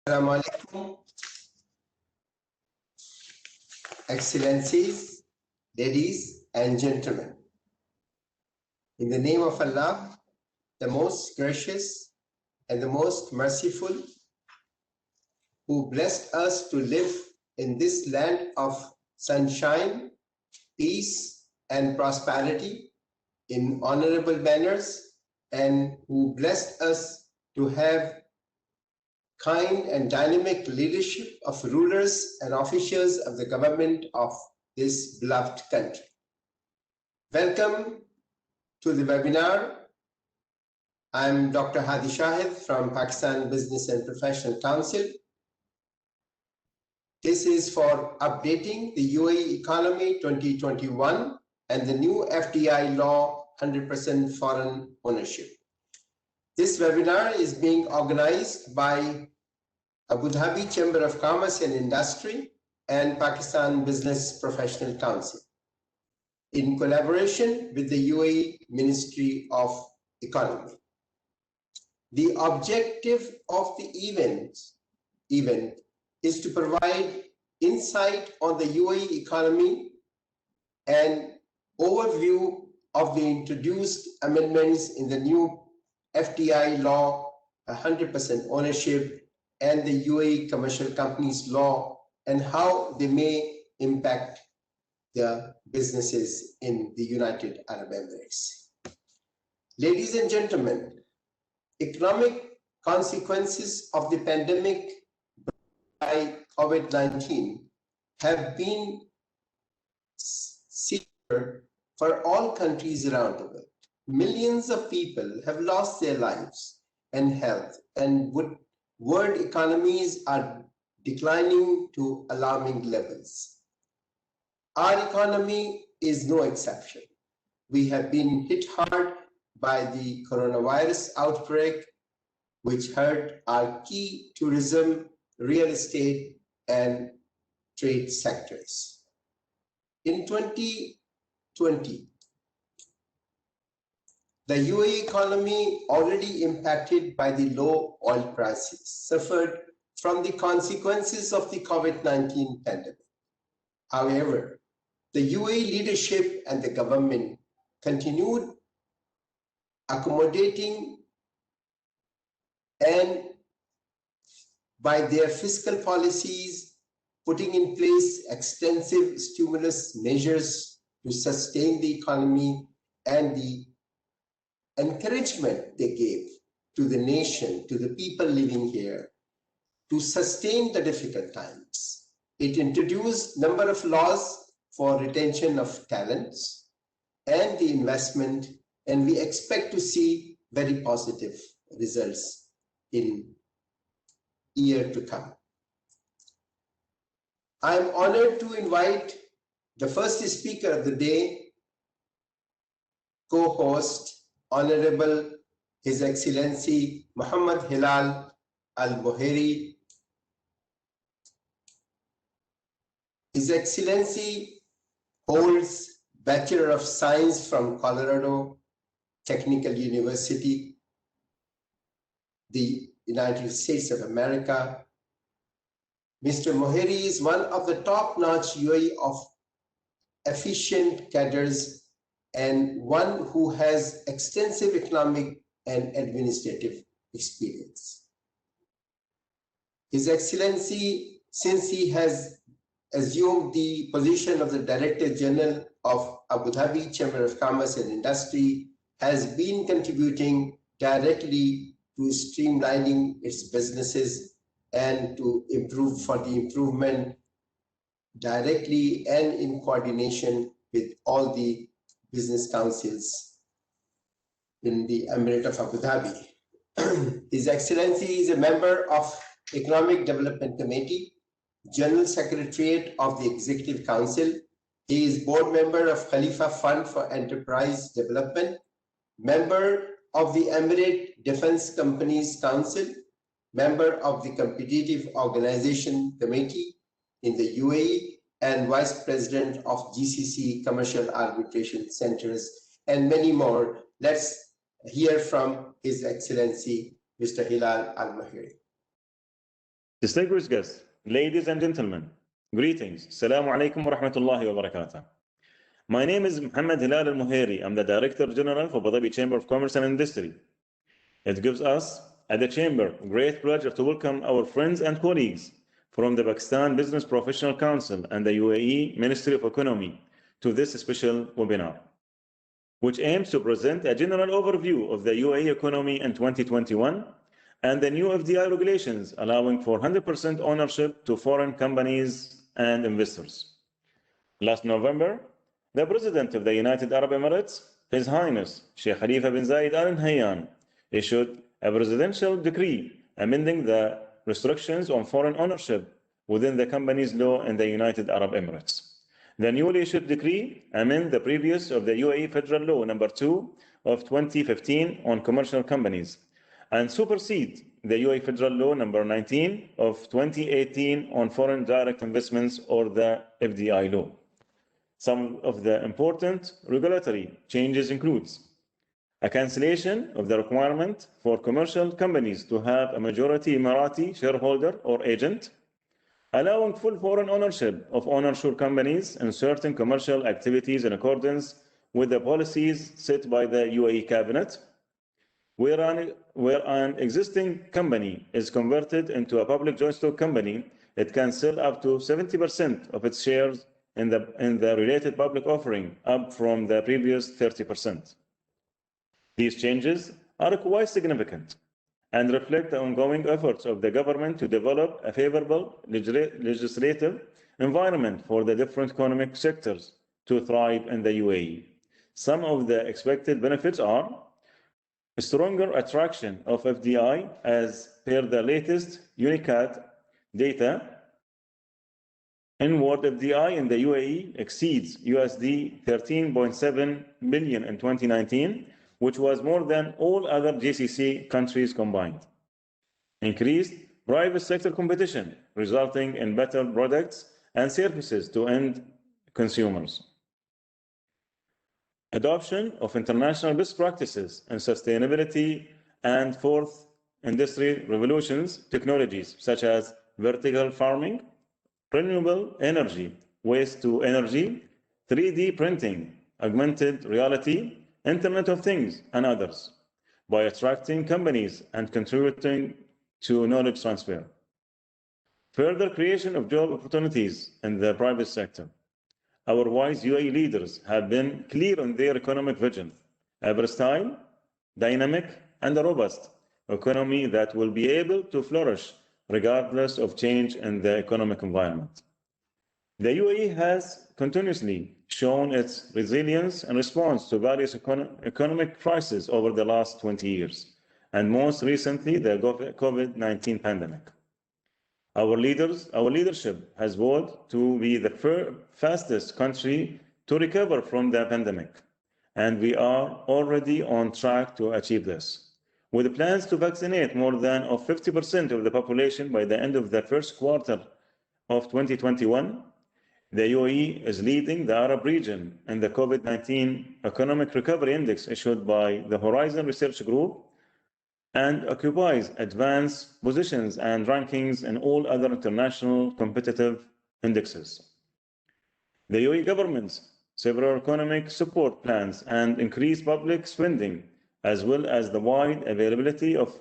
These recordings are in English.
Assalamu alaikum, Excellencies, ladies and gentlemen. In the name of Allah, the most gracious and the most merciful, who blessed us to live in this land of sunshine, peace, and prosperity in honorable manners, and who blessed us to have kind and dynamic leadership of rulers and officials of the government of this beloved country. Welcome to the webinar. I'm Dr. Hadi Shahid from Pakistan Business and Professional Council. This is for updating the UAE Economy 2021 and the new FDI Law 100% foreign ownership. This webinar is being organized by Abu Dhabi Chamber of Commerce and Industry and Pakistan Business Professional Council in collaboration with the UAE Ministry of Economy. The objective of the event is to provide insight on the UAE economy and overview of the introduced amendments in the new FDI Law 100% ownership and the UAE Commercial Companies Law and how they may impact the businesses in the United Arab Emirates. Ladies and gentlemen, economic consequences of the pandemic by COVID-19 have been severe for all countries around the world. Millions of people have lost their lives and health, and world economies are declining to alarming levels. Our economy is no exception. We have been hit hard by the coronavirus outbreak, which hurt our key tourism, real estate, and trade sectors. In 2020, the UAE economy, already impacted by the low oil prices, suffered from the consequences of the COVID-19 pandemic. However, the UAE leadership and the government continued accommodating and by their fiscal policies, putting in place extensive stimulus measures to sustain the economy and the encouragement they gave to the nation, to the people living here, to sustain the difficult times. It introduced a number of laws for retention of talents and the investment, and we expect to see very positive results in year to come. I am honored to invite the first speaker of the day, co-host, Honorable His Excellency Muhammad Hilal Al-Buhairi. His Excellency holds Bachelor of Science from Colorado Technical University, the United States of America. Mr. Buhairi is one of the top-notch UAE of efficient cadres and one who has extensive economic and administrative experience. His Excellency, since he has assumed the position of the Director General of Abu Dhabi Chamber of Commerce and Industry, has been contributing directly to streamlining its businesses and to improve for the improvement directly and in coordination with all the business councils in the Emirate of Abu Dhabi. His Excellency is a member of Economic Development Committee, General Secretariat of the Executive Council. He is board member of Khalifa Fund for Enterprise Development, member of the Emirate Defense Companies Council, member of the Competitive Organization Committee in the UAE, and Vice President of GCC Commercial Arbitration Centers, and many more. Let's hear from His Excellency, Mr. Hilal Al-Buhairi. Distinguished guests, ladies and gentlemen, greetings. Assalamu alaikum wa rahmatullahi wa barakatuh. My name is Mohammed Hilal Al-Muhairi. I'm the Director General for Abu Dhabi Chamber of Commerce and Industry. It gives us, at the Chamber, great pleasure to welcome our friends and colleagues from the Pakistan Business Professional Council and the UAE Ministry of Economy to this special webinar, which aims to present a general overview of the UAE economy in 2021 and the new FDI regulations allowing for 100% ownership to foreign companies and investors. Last November, the President of the United Arab Emirates, His Highness Sheikh Khalifa bin Zayed Al Nahyan, issued a presidential decree amending the restrictions on foreign ownership within the companies law in the United Arab Emirates. The newly issued decree amends the previous of the UAE Federal Law number 2 of 2015 on commercial companies and supersede the UAE Federal Law number 19 of 2018 on foreign direct investments, or the FDI law. Some of the important regulatory changes includes a cancellation of the requirement for commercial companies to have a majority Emirati shareholder or agent, allowing full foreign ownership of onshore companies in certain commercial activities in accordance with the policies set by the UAE Cabinet, where an existing company is converted into a public joint stock company, it can sell up to 70% of its shares in the related public offering, up from the previous 30%. These changes are quite significant and reflect the ongoing efforts of the government to develop a favorable legislative environment for the different economic sectors to thrive in the UAE. Some of the expected benefits are a stronger attraction of FDI as per the latest UNICAD data. Inward FDI in the UAE exceeds USD 13.7 billion in 2019, which was more than all other GCC countries combined. Increased private sector competition, resulting in better products and services to end consumers. Adoption of international best practices in sustainability and fourth industry revolutions technologies such as vertical farming, renewable energy, waste to energy, 3D printing, augmented reality, Internet of Things, and others, by attracting companies and contributing to knowledge transfer. Further creation of job opportunities in the private sector. Our wise UAE leaders have been clear on their economic vision, a versatile, dynamic, and a robust economy that will be able to flourish regardless of change in the economic environment. The UAE has continuously shown its resilience and response to various economic crises over the last 20 years, and most recently the COVID-19 pandemic. Our leadership has vowed to be the fastest country to recover from the pandemic, and we are already on track to achieve this. With plans to vaccinate more than 50% of the population by the end of the first quarter of 2021, the UAE is leading the Arab region in the COVID-19 Economic Recovery Index issued by the Horizon Research Group, and occupies advanced positions and rankings in all other international competitive indexes. The UAE government's several economic support plans and increased public spending, as well as the wide availability of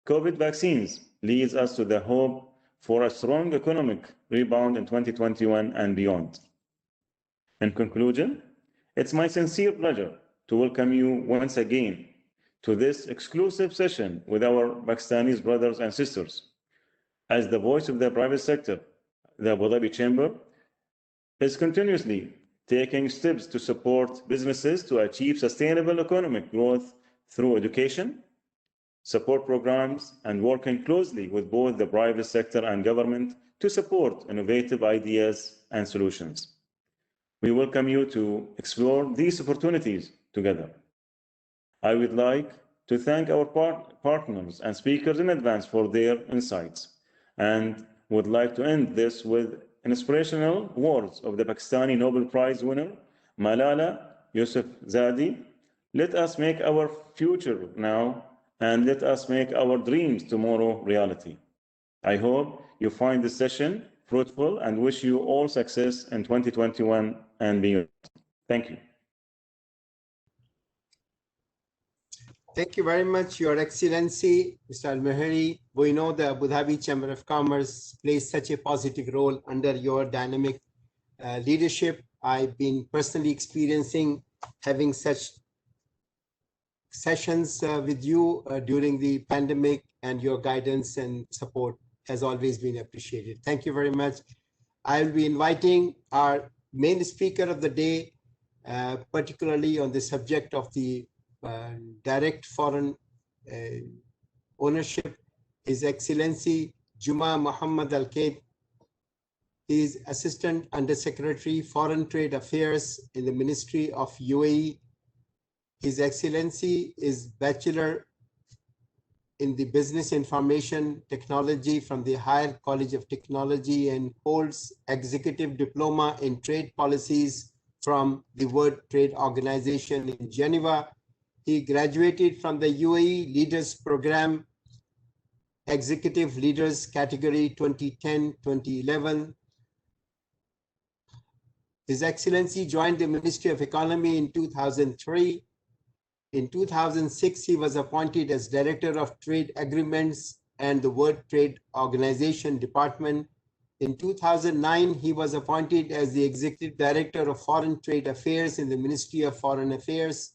COVID vaccines, leads us to the hope for a strong economic rebound in 2021 and beyond. In conclusion, it's my sincere pleasure to welcome you once again to this exclusive session with our Pakistani brothers and sisters. As the voice of the private sector, the Abu Dhabi Chamber is continuously taking steps to support businesses to achieve sustainable economic growth through education, support programs, and working closely with both the private sector and government to support innovative ideas and solutions. We welcome you to explore these opportunities together. I would like to thank our partners and speakers in advance for their insights, and would like to end this with inspirational words of the Pakistani Nobel Prize winner, Malala Yousafzai. Let us make our future now, and let us make our dreams tomorrow reality. I hope you find this session fruitful and wish you all success in 2021 and beyond. Thank you. Thank you very much, Your Excellency, Mr. Al-Mahiri. We know the Abu Dhabi Chamber of Commerce plays such a positive role under your dynamic leadership. I've been personally experiencing having such sessions with you during the pandemic, and your guidance and support has always been appreciated. Thank you very much. I will be inviting our main speaker of the day, particularly on the subject of the direct foreign ownership, His Excellency Juma Muhammad Al-Kaid. He is Assistant Undersecretary Foreign Trade Affairs in the Ministry of UAE. His Excellency is Bachelor in the Business Information Technology from the Higher College of Technology and holds Executive Diploma in Trade Policies from the World Trade Organization in Geneva. He graduated from the UAE Leaders Program, Executive Leaders Category 2010-2011. His Excellency joined the Ministry of Economy in 2003. In 2006, he was appointed as Director of Trade Agreements and the World Trade Organization Department. In 2009, he was appointed as the Executive Director of Foreign Trade Affairs in the Ministry of Foreign Affairs.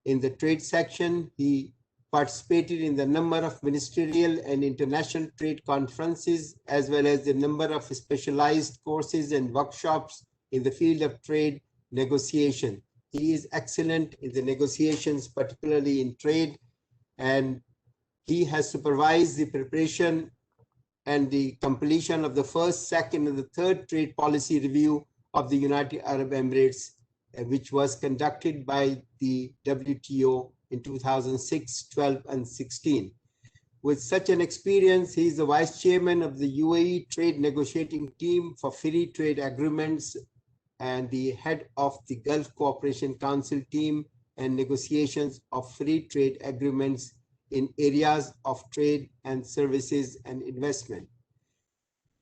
In the trade section, he participated in the number of ministerial and international trade conferences, as well as the number of specialized courses and workshops in the field of trade negotiation. He is excellent in the negotiations, particularly in trade, and he has supervised the preparation and the completion of the first, second, and the third trade policy review of the United Arab Emirates, which was conducted by the WTO in 2006, 12, and 16. With such an experience, he is the Vice Chairman of the UAE Trade Negotiating Team for Free Trade Agreements and the head of the Gulf Cooperation Council team and negotiations of free trade agreements in areas of trade and services and investment.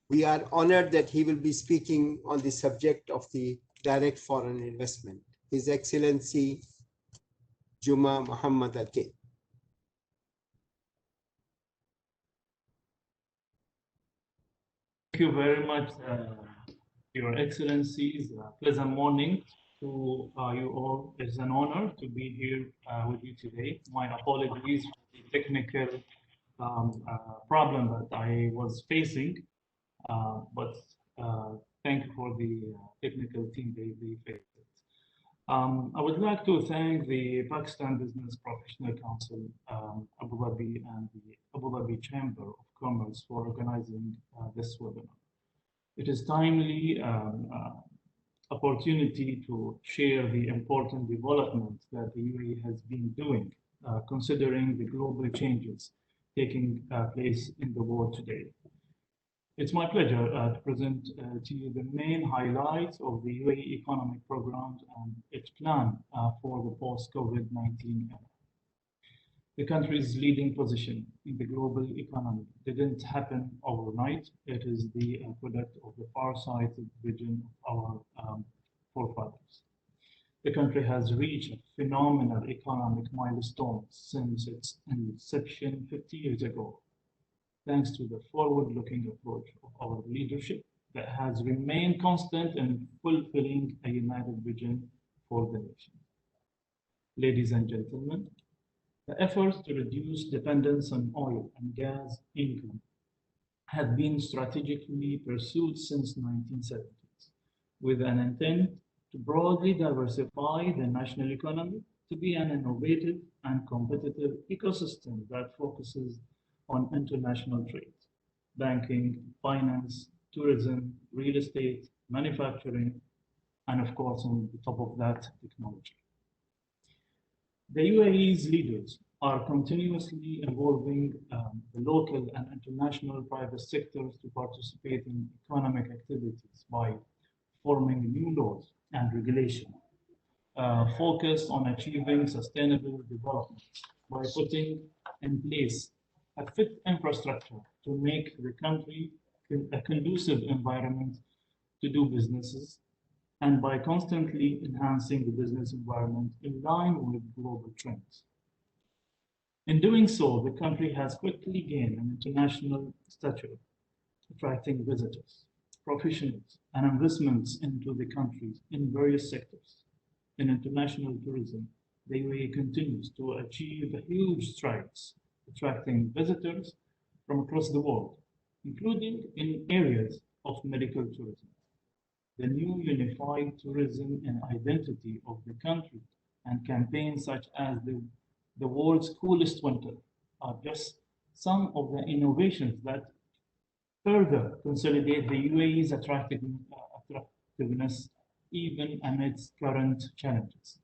We are honored that he will be speaking on the subject of the direct foreign investment. His Excellency Juma Muhammad Al-Kaid. Thank you very much, Your Excellencies. Pleasant morning to you all. It's an honor to be here with you today. My apologies for the technical problem that I was facing, but thank you for the technical team they faced. I would like to thank the Pakistan Business Professional Council, Abu Dhabi, and the Abu Dhabi Chamber of Commerce for organizing this webinar. It is timely opportunity to share the important developments that the UAE has been doing, considering the global changes taking place in the world today. It's my pleasure to present to you the main highlights of the UAE Economy programs and its plan for the post-COVID-19 era. The country's leading position in the global economy didn't happen overnight. It is the product of the far-sighted vision of our forefathers. The country has reached a phenomenal economic milestone since its inception 50 years ago, thanks to the forward-looking approach of our leadership that has remained constant in fulfilling a united vision for the nation. Ladies and gentlemen, the efforts to reduce dependence on oil and gas income had been strategically pursued since the 1970s, with an intent to broadly diversify the national economy to be an innovative and competitive ecosystem that focuses on international trade, banking, finance, tourism, real estate, manufacturing, and of course, on the top of that, technology. The UAE's leaders are continuously involving the local and international private sectors to participate in economic activities by forming new laws and regulations focused on achieving sustainable development by putting in place a fit infrastructure to make the country a conducive environment to do businesses, and by constantly enhancing the business environment in line with global trends. In doing so, the country has quickly gained an international stature, attracting visitors, professionals, and investments into the country in various sectors. In international tourism, the UAE continues to achieve huge strides, attracting visitors from across the world, including in areas of medical tourism. The new unified tourism and identity of the country and campaigns such as the world's coolest winter are just some of the innovations that further consolidate the UAE's attractiveness even amidst current challenges.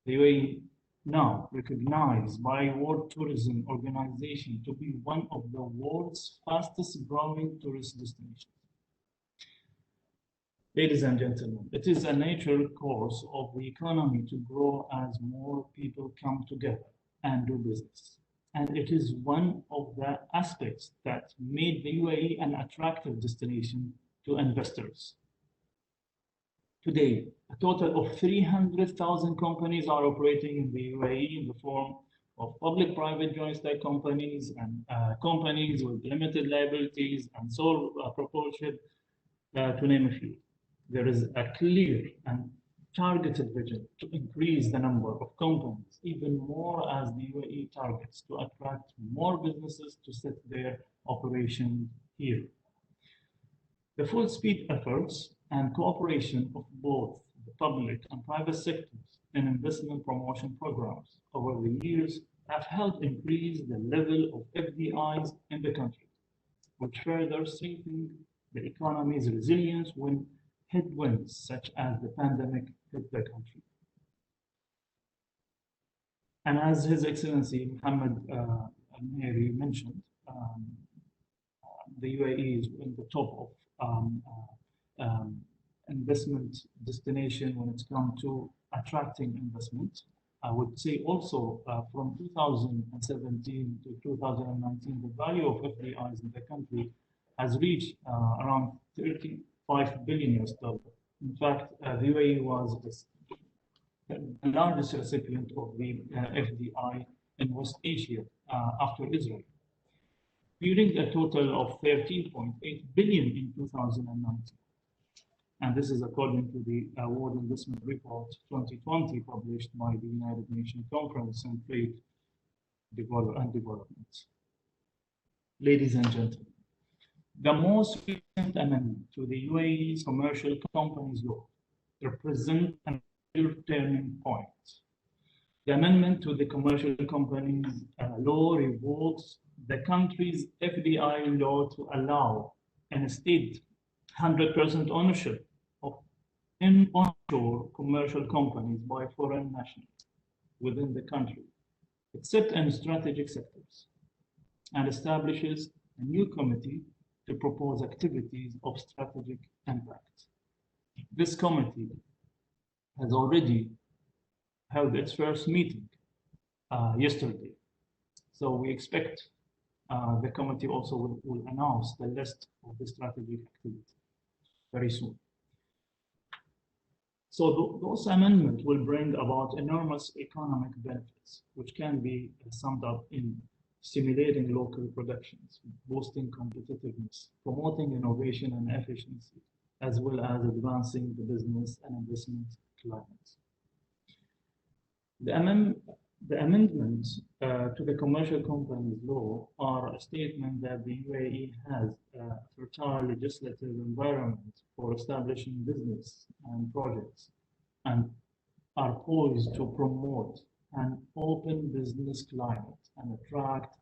The UAE now recognized by World Tourism Organization to be one of the world's fastest growing tourist destinations. Ladies and gentlemen, it is a natural course of the economy to grow as more people come together and do business. And it is one of the aspects that made the UAE an attractive destination to investors. Today, a total of 300,000 companies are operating in the UAE in the form of public-private joint stock companies and companies with limited liabilities and sole proportionship, to name a few. There is a clear and targeted vision to increase the number of companies even more as the UAE targets to attract more businesses to set their operation here. The full speed efforts and cooperation of both the public and private sectors in investment promotion programs over the years have helped increase the level of FDIs in the country, which further strengthened the economy's resilience when headwinds such as the pandemic hit the country. And as His Excellency Mohammed Al-Nahyan mentioned, the UAE is in the top of investment destination when it comes to attracting investment. I would say also from 2017 to 2019, the value of FDIs in the country has reached around $35 billion. In fact, the UAE was the largest recipient of the FDI in West Asia after Israel, during a total of $13.8 billion in 2019. And this is according to the World Investment Report 2020 published by the United Nations Conference on Trade and Development. Ladies and gentlemen, the most recent amendment to the UAE's Commercial Companies Law represents a major turning point. The amendment to the Commercial Companies Law revokes the country's FDI law to allow instead 100% ownership of onshore commercial companies by foreign nationals within the country, except in strategic sectors, and establishes a new committee to propose activities of strategic impact. This committee has already held its first meeting yesterday. So we expect the committee also will announce the list of the strategic activities very soon. So those amendments will bring about enormous economic benefits, which can be summed up in stimulating local productions, boosting competitiveness, promoting innovation and efficiency, as well as advancing the business and investment climate. The amendments to the Commercial Companies Law are a statement that the UAE has a fertile legislative environment for establishing business and projects, and are poised to promote an open business climate and attract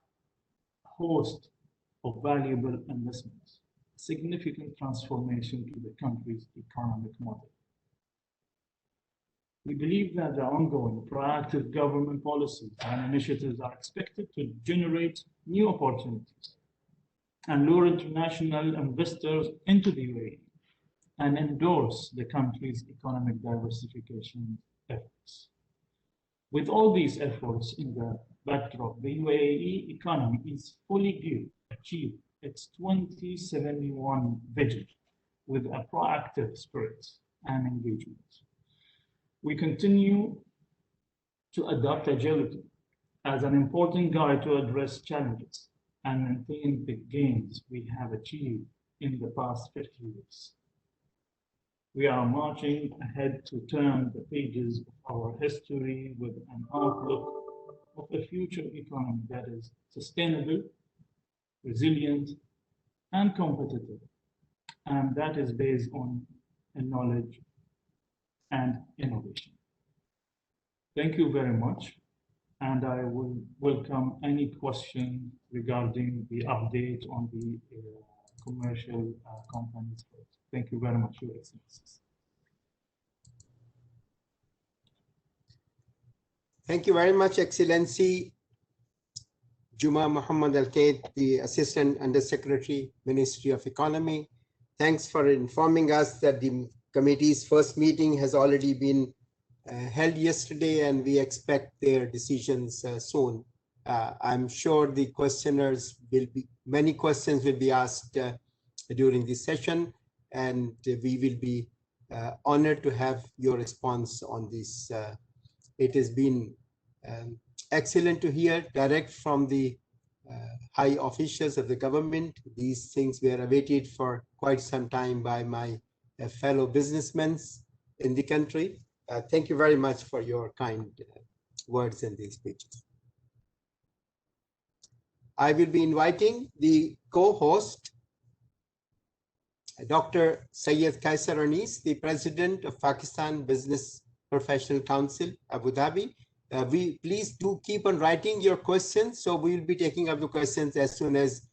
a host of valuable investments, significant transformation to the country's economic model. We believe that the ongoing proactive government policies and initiatives are expected to generate new opportunities and lure international investors into the UAE and endorse the country's economic diversification efforts. With all these efforts in the backdrop, the UAE economy is fully geared to achieve its 2071 vision with a proactive spirit and engagement. We continue to adopt agility as an important guide to address challenges and maintain the gains we have achieved in the past 50 years. We are marching ahead to turn the pages of our history with an outlook of a future economy that is sustainable, resilient, and competitive, and that is based on knowledge and innovation. Thank you very much, and I will welcome any question regarding the update on the commercial companies. Thank you very much, Your Excellencies. Thank you very much, Excellency Juma Muhammad Al-Kaid, the Assistant Undersecretary, Ministry of Economy. Thanks for informing us that the committee's first meeting has already been held yesterday, and we expect their decisions soon. I'm sure the questioners many questions will be asked during this session, and we will be honored to have your response on this. It has been excellent to hear direct from the high officials of the government. These things were awaited for quite some time by my fellow businessmen in the country. Thank you very much for your kind words in these speeches. I will be inviting the co-host, Dr. Syed Kaisar Anis, the President of Pakistan Business Professional Council, Abu Dhabi. Please do keep on writing your questions, so we will be taking up the questions as soon as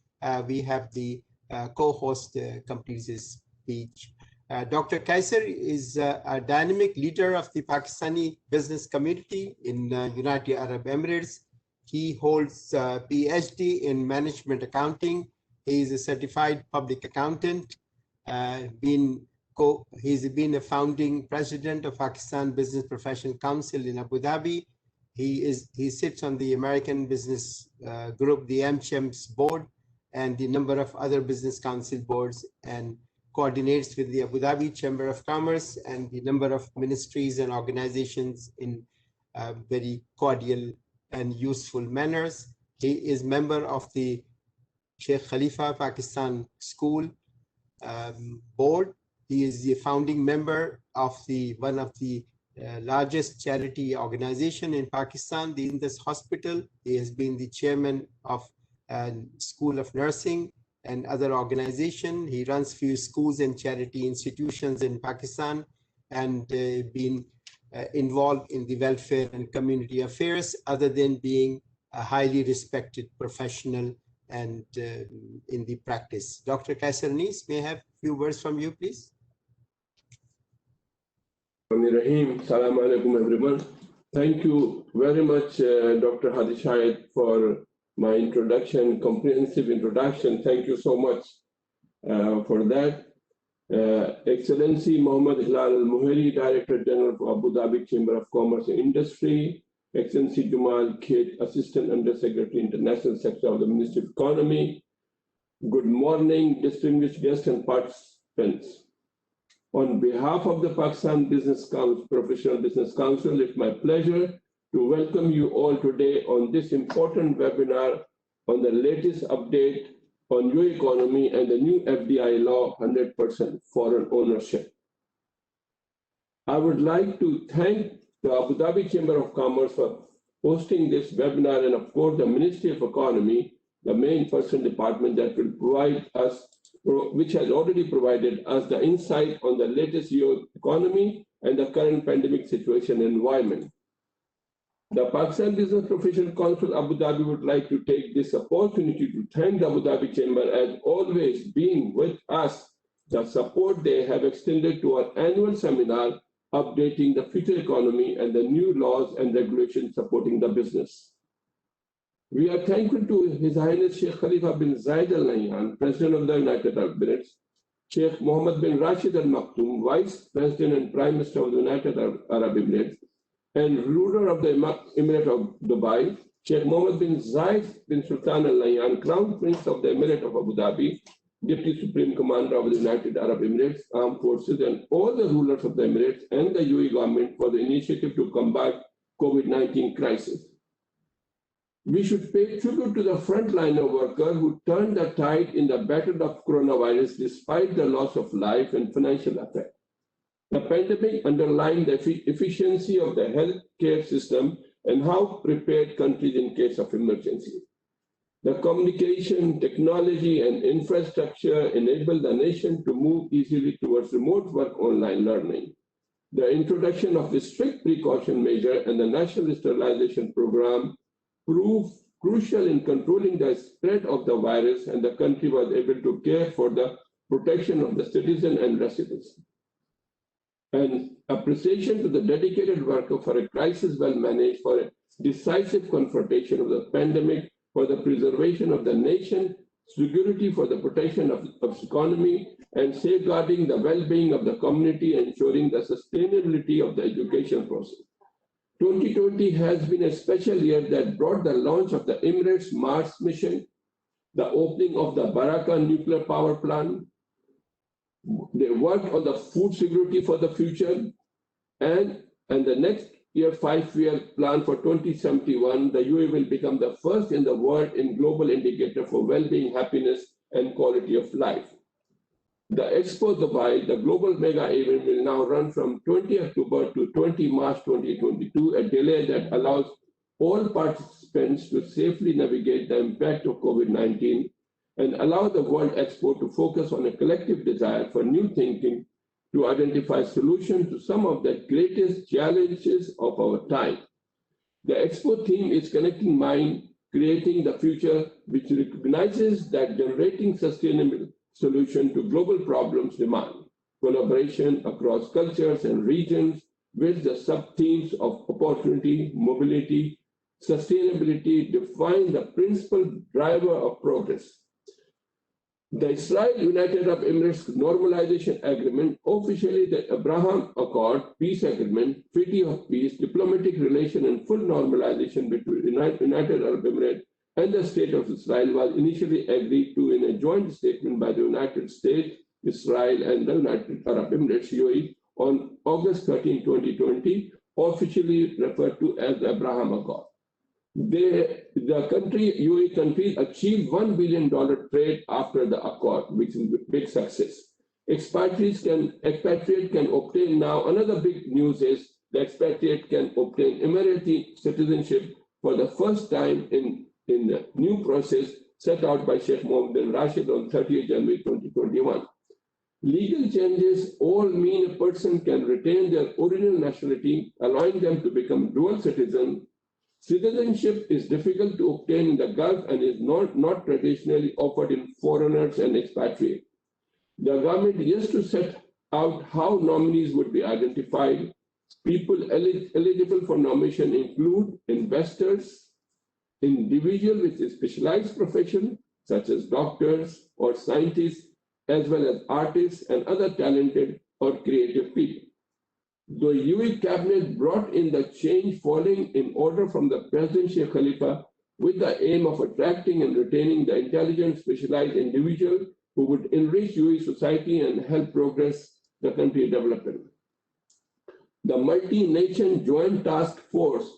we have the co-host complete his speech. Dr. Kaisar is a dynamic leader of the Pakistani business community in United Arab Emirates. He holds a PhD in management accounting. He is a certified public accountant. He's been a founding president of Pakistan Business Professional Council in Abu Dhabi. He sits on the American Business Group, the AmChams board, and the number of other business council boards, and coordinates with the Abu Dhabi Chamber of Commerce and the number of ministries and organizations in very cordial and useful manners. He is member of the Sheikh Khalifa Pakistan School board. He is the founding member of one of the largest charity organization in Pakistan, the Indus Hospital. He has been the chairman of School of Nursing and other organization. He runs few schools and charity institutions in Pakistan, and been involved in the welfare and community affairs, other than being a highly respected professional and in the practice. Dr. Kaisar Anis, may I have a few words from you, please? Rahim, Assalamu alaikum, everyone. Thank you very much, Dr. Hadi Shahid, for my introduction, comprehensive introduction. Thank you so much for that. Excellency Mohammad Hilal Al-Muhiri, Director General of Abu Dhabi Chamber of Commerce and Industry. Excellency Jumal Khed, Assistant Undersecretary, International Secretary of the Ministry of Economy. Good morning, distinguished guests and participants. On behalf of the Pakistan Business Council, Professional Business Council, it's my pleasure to welcome you all today on this important webinar on the latest update on UAE economy and the new FDI law, 100% foreign ownership. I would like to thank the Abu Dhabi Chamber of Commerce for hosting this webinar, and of course the Ministry of Economy, the main person department that will provide us, which has already provided us the insight on the latest UAE economy and the current pandemic situation and environment. The Pakistan Business Professional Council Abu Dhabi would like to take this opportunity to thank the Abu Dhabi Chamber as always being with us, the support they have extended to our annual seminar updating the future economy and the new laws and regulations supporting the business. We are thankful to His Highness Sheikh Khalifa bin Zayed Al Nahyan, President of the United Arab Emirates, Sheikh Mohammed bin Rashid Al Maktoum, Vice President and Prime Minister of the United Arab Emirates, and ruler of the Emirate of Dubai, Sheikh Mohammed bin Zayed bin Sultan Al Nahyan, Crown Prince of the Emirate of Abu Dhabi, Deputy Supreme Commander of the United Arab Emirates Armed Forces, and all the rulers of the Emirates and the UAE government for the initiative to combat COVID-19 crisis. We should pay tribute to the frontliner worker who turned the tide in the battle of coronavirus despite the loss of life and financial effect. The pandemic underlined the efficiency of the healthcare system and how prepared countries in case of emergency. The communication, technology, and infrastructure enabled the nation to move easily towards remote work online learning. The introduction of the strict precaution measure and the national sterilization program proved crucial in controlling the spread of the virus, and the country was able to care for the protection of the citizen and residents. And appreciation to the dedicated worker for a crisis well managed, for a decisive confrontation of the pandemic, for the preservation of the nation, security for the protection of the economy, and safeguarding the well-being of the community, ensuring the sustainability of the education process. 2020 has been a special year that brought the launch of the Emirates Mars mission, the opening of the Baraka nuclear power plant. They worked on the food security for the future, and the next year, 5-year plan for 2071, the UAE will become the first in the world in global indicator for well-being, happiness, and quality of life. The Expo Dubai, the global mega event, will now run from 20 October to 20 March 2022, a delay that allows all participants to safely navigate the impact of COVID-19 and allow the World Expo to focus on a collective desire for new thinking to identify solutions to some of the greatest challenges of our time. The Expo theme is Connecting Mind, Creating the Future, which recognizes that generating sustainable solution to global problems demand collaboration across cultures and regions with the sub-themes of opportunity, mobility, sustainability define the principal driver of progress. The Israel-United Arab Emirates Normalization Agreement, officially the Abraham Accord, Peace Agreement, Treaty of Peace, diplomatic relation, and full normalization between United Arab Emirates and the State of Israel was initially agreed to in a joint statement by the United States, Israel, and the United Arab Emirates, UAE, on August 13, 2020, officially referred to as the Abraham Accord. The UAE countries achieved $1 billion trade after the accord, which is a big success. Expatriates can obtain now, another big news is the expatriate can obtain Emirati citizenship for the first time in the new process set out by Sheikh Mohammed bin Rashid on 30th January 2021. Legal changes all mean a person can retain their original nationality, allowing them to become dual citizen. Citizenship is difficult to obtain in the Gulf and is not traditionally offered in foreigners and expatriates. The government used to set out how nominees would be identified. People eligible for nomination include investors, individuals with a specialized profession, such as doctors or scientists, as well as artists and other talented or creative people. The UAE cabinet brought in the change following in order from the President Sheikh Khalifa with the aim of attracting and retaining the intelligent, specialized individual who would enrich UAE society and help progress the country development. The multi-nation joint task force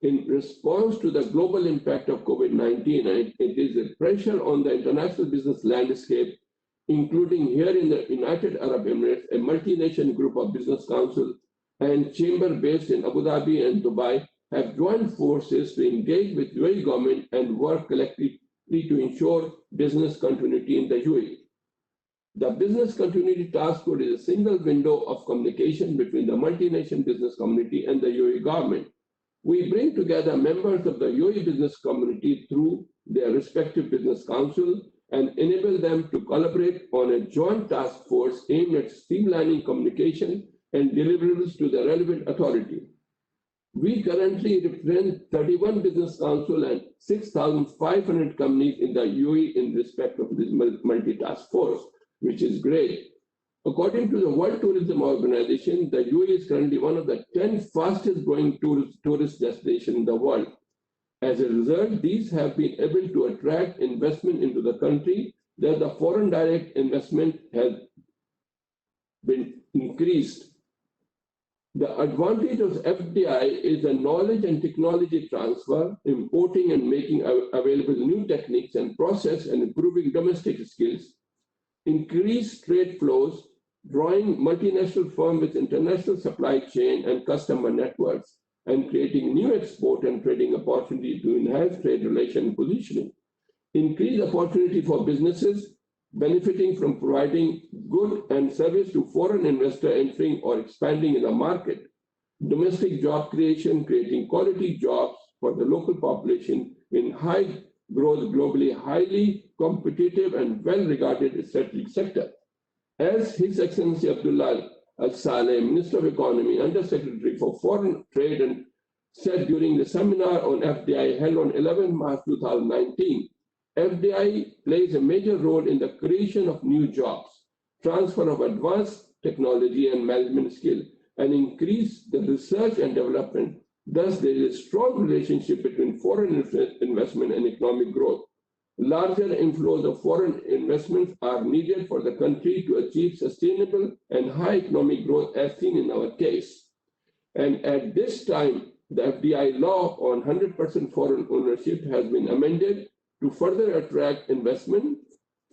in response to the global impact of COVID-19, and it is a pressure on the international business landscape, including here in the United Arab Emirates, a multi-nation group of business council and chamber based in Abu Dhabi and Dubai have joined forces to engage with UAE government and work collectively to ensure business continuity in the UAE. The Business Continuity Task Force is a single window of communication between the multi-nation business community and the UAE government. We bring together members of the UAE business community through their respective business council and enable them to collaborate on a joint task force aimed at streamlining communication and deliverables to the relevant authority. We currently represent 31 business council and 6,500 companies in the UAE in respect of this multi-task force, which is great. According to the World Tourism Organization, the UAE is currently one of the 10 fastest growing tourist destinations in the world. As a result, these have been able to attract investment into the country, that the foreign direct investment has been increased. The advantage of FDI is the knowledge and technology transfer, importing and making available new techniques and process and improving domestic skills, increased trade flows, drawing multinational firms with international supply chain and customer networks, and creating new export and trading opportunities to enhance trade relation positioning. Increased opportunity for businesses benefiting from providing good and service to foreign investor entering or expanding in the market. Domestic job creation, creating quality jobs for the local population in high growth, globally highly competitive and well-regarded strategic sector. As His Excellency Abdullah Al-Saleh, Minister of Economy, Under-Secretary for Foreign Trade, and said during the seminar on FDI held on 11 March 2019, FDI plays a major role in the creation of new jobs, transfer of advanced technology and management skill, and increase the research and development. Thus, there is a strong relationship between foreign investment and economic growth. Larger inflows of foreign investments are needed for the country to achieve sustainable and high economic growth, as seen in our case. And at this time, the FDI law on 100% foreign ownership has been amended to further attract investment.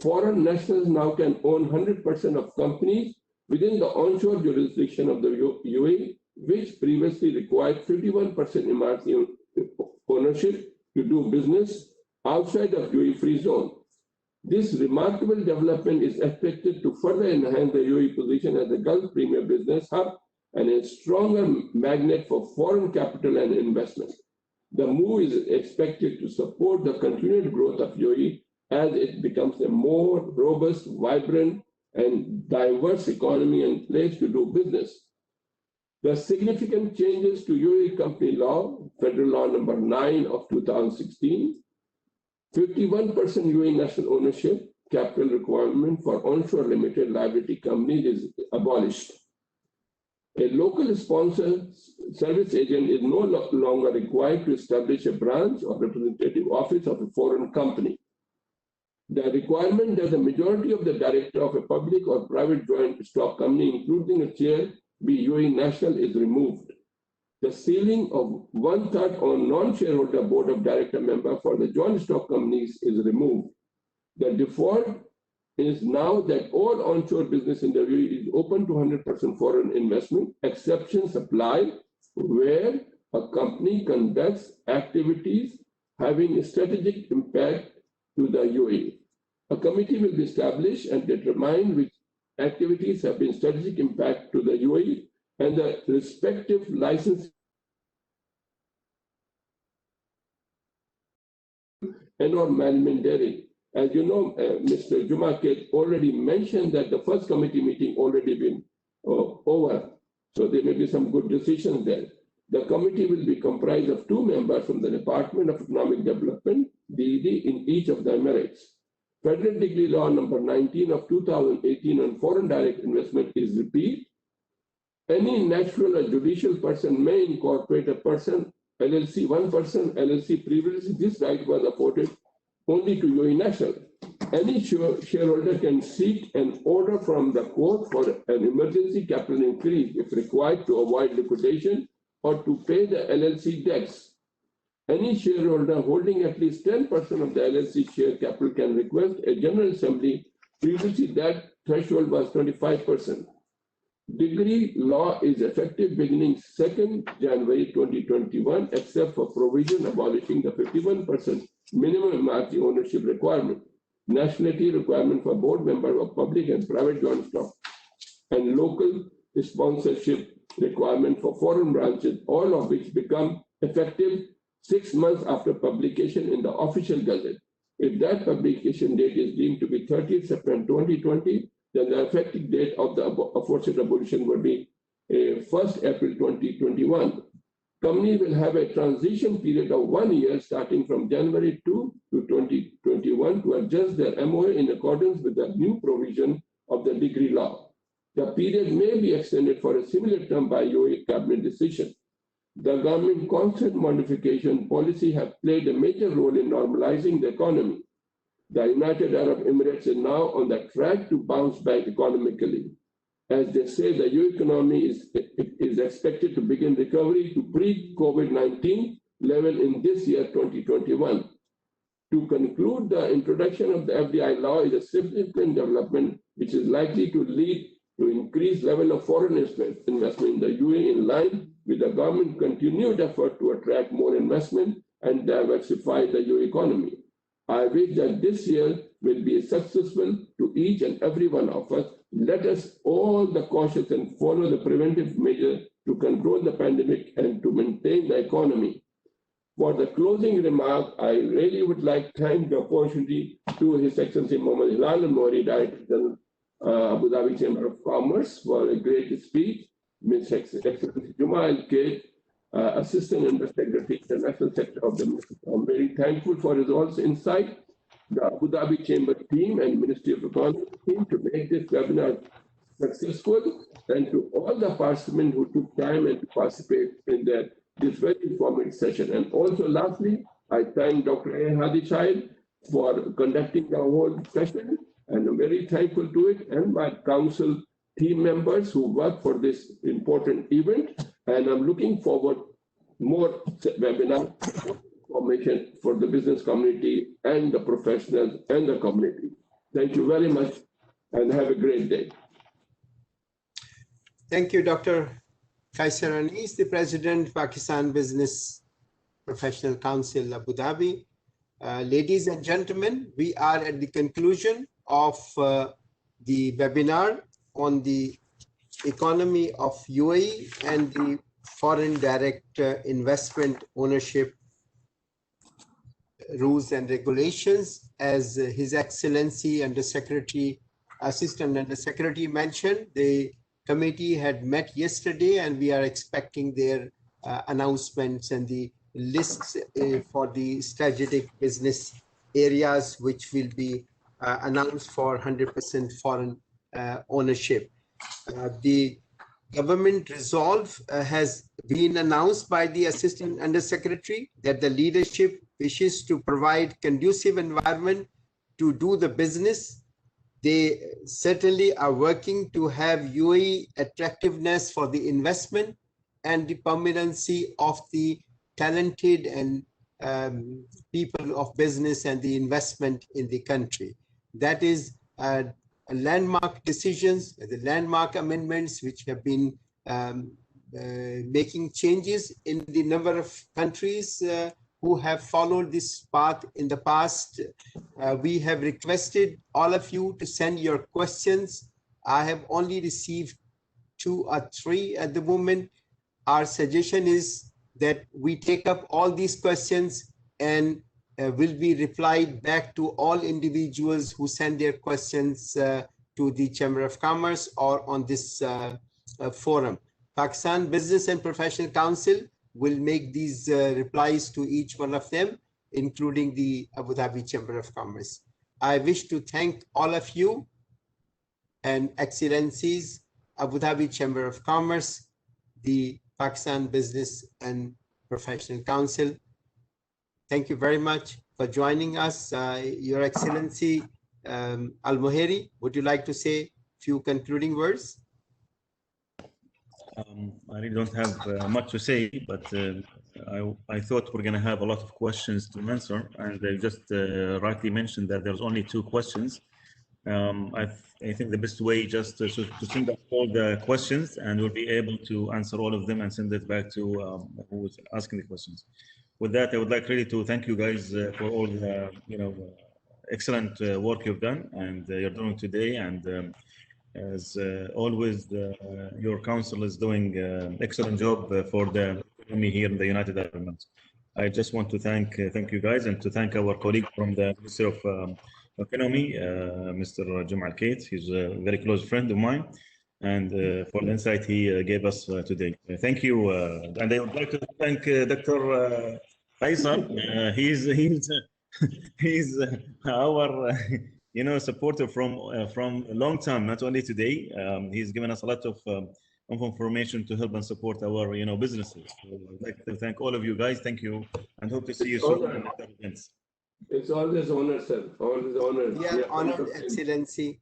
Foreign nationals now can own 100% of companies within the onshore jurisdiction of the UAE, which previously required 51% MRC ownership to do business outside of UAE free zone. This remarkable development is expected to further enhance the UAE position as a Gulf premier business hub and a stronger magnet for foreign capital and investment. The move is expected to support the continued growth of UAE as it becomes a more robust, vibrant, and diverse economy and place to do business. The significant changes to UAE company law, Federal Law number 9 of 2016, 51% UAE national ownership capital requirement for onshore limited liability companies is abolished. A local sponsor service agent is no longer required to establish a branch or representative office of a foreign company. The requirement that the majority of the director of a public or private joint stock company, including a chair, be UAE national is removed. The ceiling of 1/3 on non-shareholder board of director member for the joint stock companies is removed. The default is now that all onshore business in the UAE is open to 100% foreign investment. Exceptions apply where a company conducts activities having a strategic impact to the UAE. A committee will be established and determine which activities have been strategic impact to the UAE and the respective license and or management therein. As you know, Mr. Jumaket already mentioned that the first committee meeting already been over, so there may be some good decisions there. The committee will be comprised of 2 members from the Department of Economic Development, DED, in each of the Emirates. Federal Degree Law number 19 of 2018 on foreign direct investment is repealed. Any natural or judicial person may incorporate a person, LLC, one person, LLC. Previously, this right was afforded only to UAE national. Any shareholder can seek an order from the court for an emergency capital increase if required to avoid liquidation or to pay the LLC debts. Any shareholder holding at least 10% of the LLC share capital can request a General Assembly. Previously, that threshold was 25%. Degree law is effective beginning 2nd January 2021, except for provision abolishing the 51% minimum MRC ownership requirement, nationality requirement for board members of public and private joint stock, and local sponsorship requirement for foreign branches, all of which become effective 6 months after publication in the official gazette. If that publication date is deemed to be 30th September 2020, then the effective date of the aforesaid abolition will be 1st April 2021. Company will have a transition period of 1 year starting from January 2 to 2021 to adjust their MOA in accordance with the new provision of the degree law. The period may be extended for a similar term by UAE cabinet decision. The government constant modification policy have played a major role in normalizing the economy. The United Arab Emirates is now on the track to bounce back economically. As they say, the UAE economy is expected to begin recovery to pre-COVID-19 level in this year, 2021. To conclude, the introduction of the FDI law is a significant development which is likely to lead to increased level of foreign investment in the UAE in line with the government's continued effort to attract more investment and diversify the UAE economy. I wish that this year will be successful to each and every one of us. Let us all be cautious and follow the preventive measures to control the pandemic and to maintain the economy. For the closing remark, I really would like to thank the opportunity to His Excellency Mohammad Hilal Al-Moari, Director General, Abu Dhabi Chamber of Commerce, for a great speech. Ms. Excellency Juma Al-Kate, Assistant Under Secretary, International Sector of the Ministry. I'm very thankful for his also insight, the Abu Dhabi Chamber team and Ministry of Economy team to make this webinar successful, and to all the participants who took time and to participate in this very informative session. And also lastly, I thank Dr. A. Hadi Shahid for conducting the whole session, and I'm very thankful to it, and my council team members who work for this important event. And I'm looking forward more webinar information for the business community and the professionals and the community. Thank you very much and have a great day. Thank you, Dr. Kaiser Anis, the President, Pakistan Business Professional Council, Abu Dhabi. Ladies and gentlemen, we are at the conclusion of the webinar on the economy of UAE and the foreign direct investment ownership rules and regulations. As His Excellency Under Secretary, Assistant Under Secretary mentioned, the committee had met yesterday, and we are expecting their announcements and the lists for the strategic business areas, which will be announced for 100% foreign ownership. The government resolve has been announced by the Assistant Under Secretary that the leadership wishes to provide conducive environment to do the business. They certainly are working to have UAE attractiveness for the investment and the permanency of the talented and people of business and the investment in the country. That is landmark decisions, the landmark amendments, which have been making changes in the number of countries who have followed this path in the past. We have requested all of you to send your questions. I have only received 2 or 3 at the moment. Our suggestion is that we take up all these questions and will be replied back to all individuals who send their questions to the Chamber of Commerce or on this forum. Pakistan Business and Professional Council will make these replies to each one of them, including the Abu Dhabi Chamber of Commerce. I wish to thank all of you and Excellencies, Abu Dhabi Chamber of Commerce, the Pakistan Business and Professional Council. Thank you very much for joining us. Your Excellency Al-Moheri, would you like to say a few concluding words? I really don't have much to say, but I thought we're going to have a lot of questions to answer, and they just rightly mentioned that there's only 2 questions. I think the best way just to send out all the questions, and we'll be able to answer all of them and send it back to who was asking the questions. With that, I would like really to thank you guys for all the excellent work you've done and you're doing today, and as always, your council is doing excellent job for the economy here in the United Arab Emirates. I just want to thank you guys, and to thank our colleague from the Ministry of Economy, Mr. Juma Al-Kate. He's a very close friend of mine, and for the insight he gave us today. Thank you, and I would like to thank Dr. Faisal. He's our supporter from a long time, not only today. He's given us a lot of of information to help and support our, businesses. So I'd like to thank all of you guys. Thank you, and hope to see you soon in other events. It's always honor, sir. Always honor. We are honored, Excellency.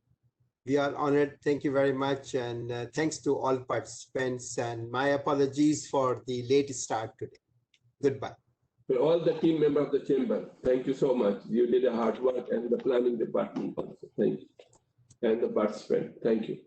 We are honored. Thank you very much. And thanks to all participants. And my apologies for the late start today. Goodbye. For all the team members of the chamber, thank you so much. You did a hard work, and the planning department also. Thank you. And the participant, thank you.